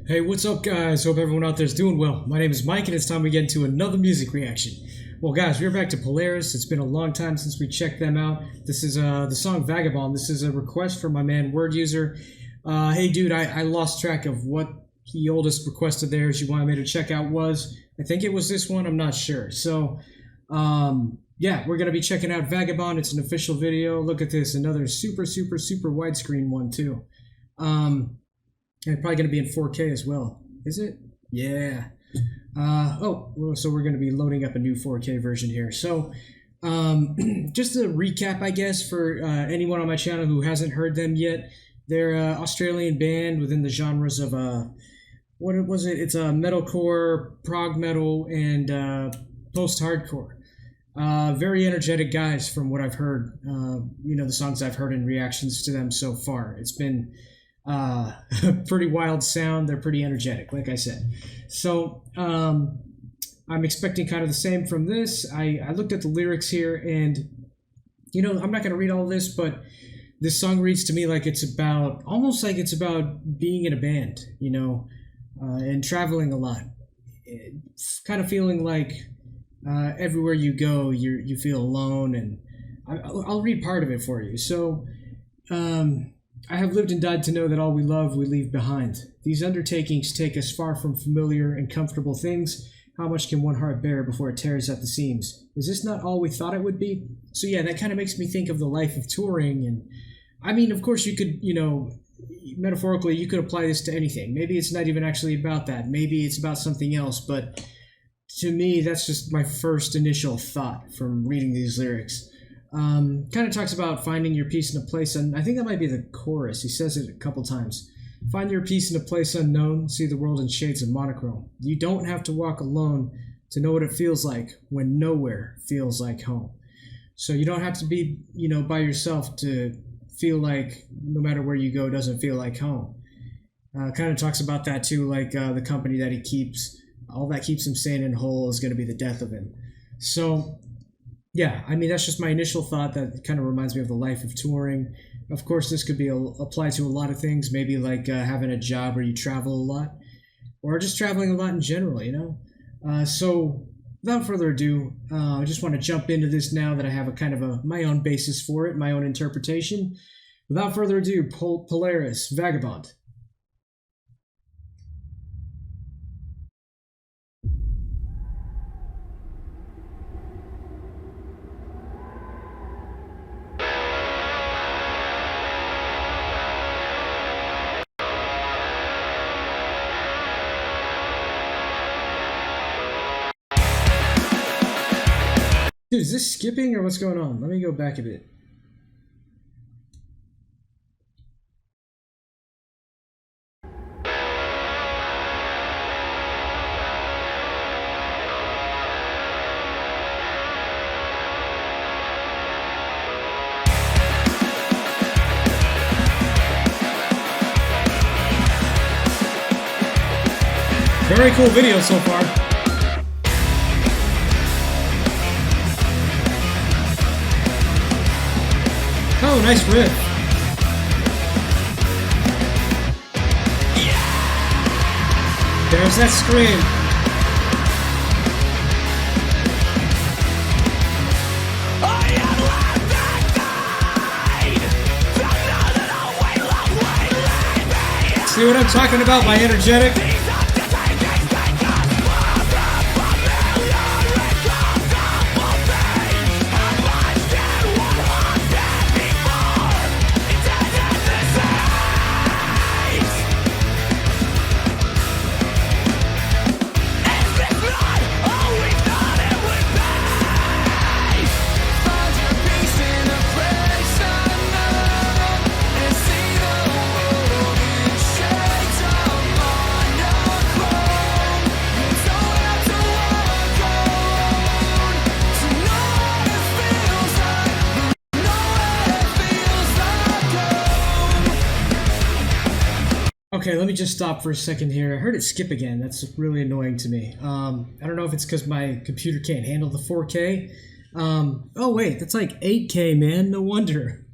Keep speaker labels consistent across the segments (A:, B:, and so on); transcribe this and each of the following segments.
A: Hey, what's up, guys? Hope everyone out there is doing well. My name is Mike, and it's time we get into another music reaction. Well, guys, we're back to Polaris. It's been a long time since we checked them out. This is the song Vagabond. This is a request from my man Word User. Hey, dude, I lost track of what the oldest request of theirs you wanted me to check out was. I think it was this one. I'm not sure. So, yeah, we're going to be checking out Vagabond. It's an official video. Look at this. Another super widescreen one, too. And probably going to be in 4K as well. Is it? Yeah. So we're going to be loading up a new 4K version here. So, just a recap, I guess, for anyone on my channel who hasn't heard them yet. They're an Australian band within the genres of, what was it? It's a metalcore, prog metal, and post-hardcore. Very energetic guys from what I've heard. The songs I've heard in reactions to them so far. It's been pretty wild sound. They're pretty energetic, like I said. So I'm expecting kind of the same from this. I looked at the lyrics here, and I'm not going to read all this, but this song reads to me like it's about, almost like it's about being in a band, and traveling a lot. Kind of feeling like everywhere you go, you feel alone. And I'll read part of it for you. So, I have lived and died to know that all we love we leave behind. These undertakings take us far from familiar and comfortable things. How much can one heart bear before it tears at the seams? Is this not all we thought it would be? So yeah, that kind of makes me think of the life of touring. And I mean, of course you could, metaphorically, you could apply this to anything. Maybe it's not even actually about that. Maybe it's about something else. But to me, that's just my first initial thought from reading these lyrics. Kind of talks about finding your peace in a place, and I think that might be the chorus. He says it a couple times. Find your peace in a place unknown, see the world in shades of monochrome. You don't have to walk alone to know what it feels like when nowhere feels like home. So you don't have to be, by yourself to feel like no matter where you go doesn't feel like home. Kind of talks about that too, like the company that he keeps, all that keeps him sane and whole is going to be the death of him. So yeah, I mean, that's just my initial thought. That kind of reminds me of the life of touring. Of course, this could be applied to a lot of things, maybe like having a job where you travel a lot, or just traveling a lot in general, So without further ado, I just want to jump into this now that I have a kind of my own basis for it, my own interpretation. Without further ado, Polaris, Vagabond. Dude, is this skipping or what's going on? Let me go back a bit. Very cool video so far. Oh, nice riff. There's that scream. See what I'm talking about by energetic? Okay, let me just stop for a second here. I heard it skip again. That's really annoying to me. I don't know if it's because my computer can't handle the 4K. Oh wait, that's like 8K, man. No wonder.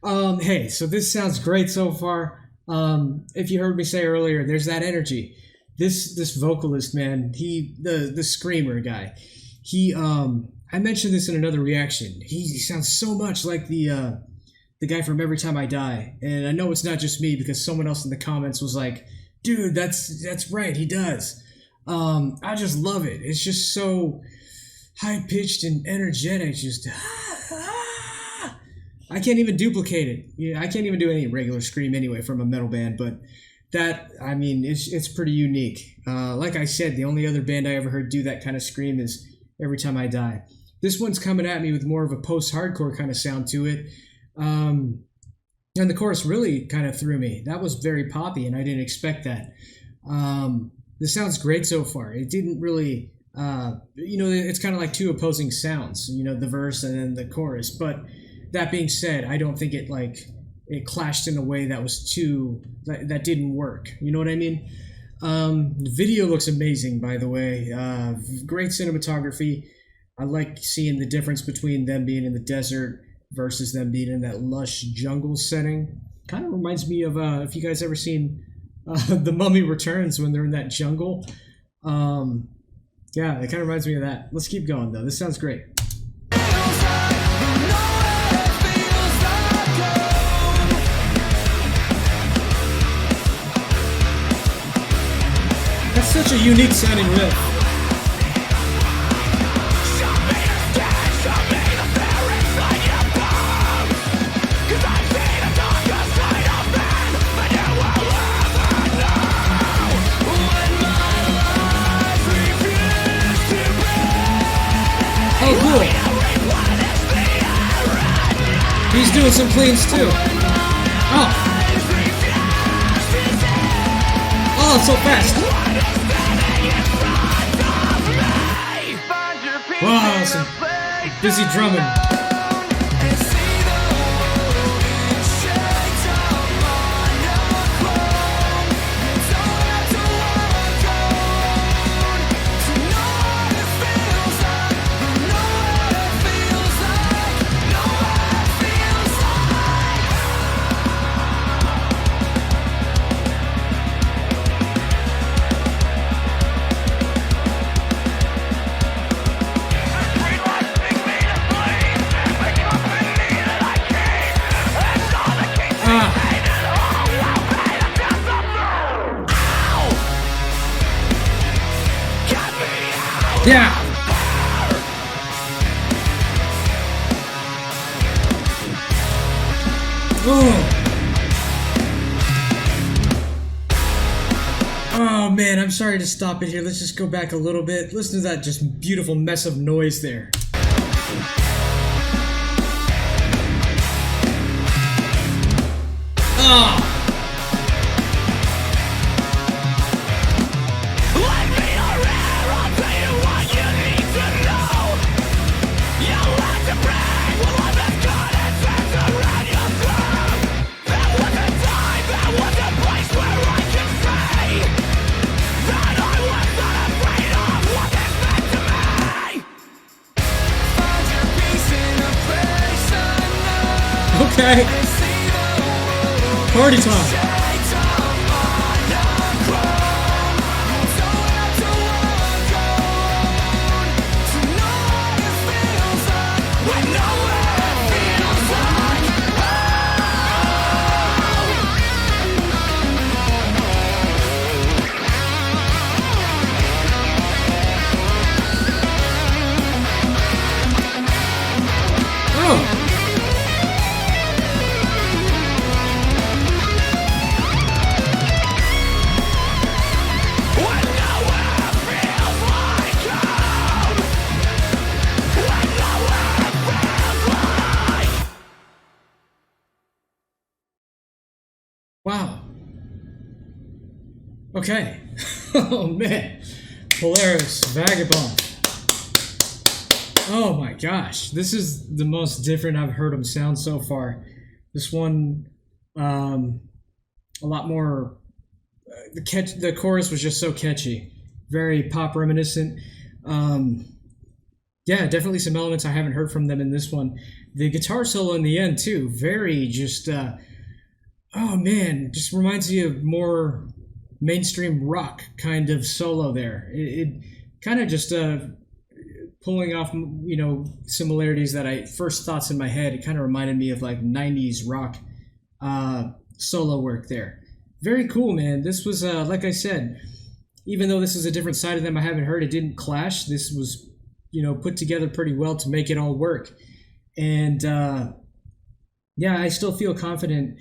A: Hey, so this sounds great so far. If you heard me say earlier, there's that energy. This vocalist, man, the screamer guy. I mentioned this in another reaction. He sounds so much like the guy from Every Time I Die, and I know it's not just me because someone else in the comments was like, "Dude, that's right, he does." I just love it. It's just so high pitched and energetic. Just I can't even duplicate it. Yeah, I can't even do any regular scream anyway from a metal band, but that, I mean, it's pretty unique. Like I said, the only other band I ever heard do that kind of scream is Every Time I Die. This one's coming at me with more of a post-hardcore kind of sound to it. And the chorus really kind of threw me. That was very poppy, and I didn't expect that. This sounds great so far. It didn't really, it's kind of like two opposing sounds, the verse and then the chorus. But that being said, I don't think it clashed in a way that was that didn't work. You know what I mean? The video looks amazing, by the way. Great cinematography. I like seeing the difference between them being in the desert versus them being in that lush jungle setting. Kind of reminds me of, if you guys ever seen The Mummy Returns when they're in that jungle. Yeah, it kind of reminds me of that. Let's keep going, though. This sounds great. That's such a unique sounding riff. Oh, cool. He's doing some cleans too. Oh. Oh, it's so fast. Wow, some busy drumming. Yeah. Oh man, I'm sorry to stop it here. Let's just go back a little bit. Listen to that just beautiful mess of noise there. Oh. Okay. Party time. Wow. Okay. Oh man. Polaris, Vagabond. Oh my gosh. This is the most different I've heard them sound so far. This one, a lot more, the chorus was just so catchy. Very pop reminiscent. Yeah, definitely some elements I haven't heard from them in this one. The guitar solo in the end too, very just, Oh man, just reminds me of more mainstream rock kind of solo there. It kind of just pulling off, similarities that I first thoughts in my head. It kind of reminded me of like 90s rock solo work there. Very cool, man. This was, like I said, even though this is a different side of them I haven't heard, it didn't clash. This was, put together pretty well to make it all work. And yeah, I still feel confident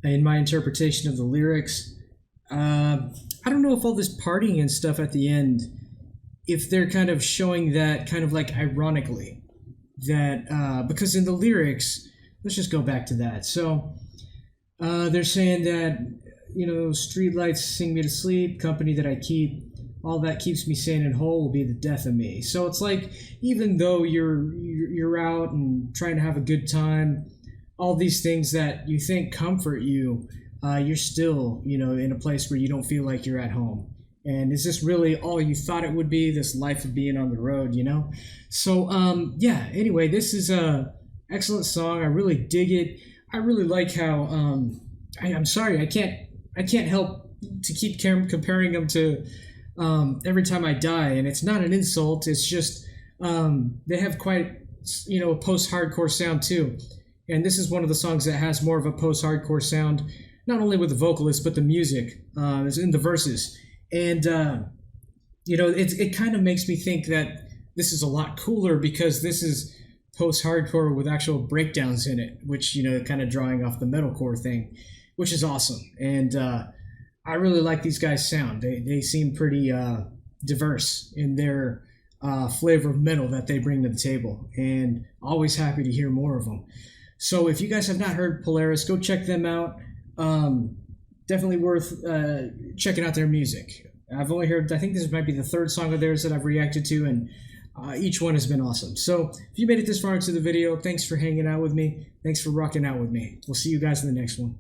A: in my interpretation of the lyrics. I don't know if all this partying and stuff at the end, if they're kind of showing that kind of like ironically, that because in the lyrics, let's just go back to that. So they're saying that, streetlights sing me to sleep, company that I keep, all that keeps me sane and whole will be the death of me. So it's like, even though you're out and trying to have a good time, all these things that you think comfort you, you're still, in a place where you don't feel like you're at home. And is this really all you thought it would be, this life of being on the road, So, yeah, anyway, this is a excellent song. I really dig it. I really like how, I'm sorry, I can't help to keep comparing them to Every Time I Die. And it's not an insult. It's just, they have quite, a post-hardcore sound too. And this is one of the songs that has more of a post-hardcore sound, not only with the vocalists, but the music is in the verses. And, it kind of makes me think that this is a lot cooler because this is post-hardcore with actual breakdowns in it, which, kind of drawing off the metalcore thing, which is awesome. And I really like these guys' sound. They seem pretty diverse in their flavor of metal that they bring to the table. And always happy to hear more of them. So if you guys have not heard Polaris, go check them out. Definitely worth checking out their music. I've only heard, I think this might be the third song of theirs that I've reacted to, and each one has been awesome. So if you made it this far into the video, thanks for hanging out with me. Thanks for rocking out with me. We'll see you guys in the next one.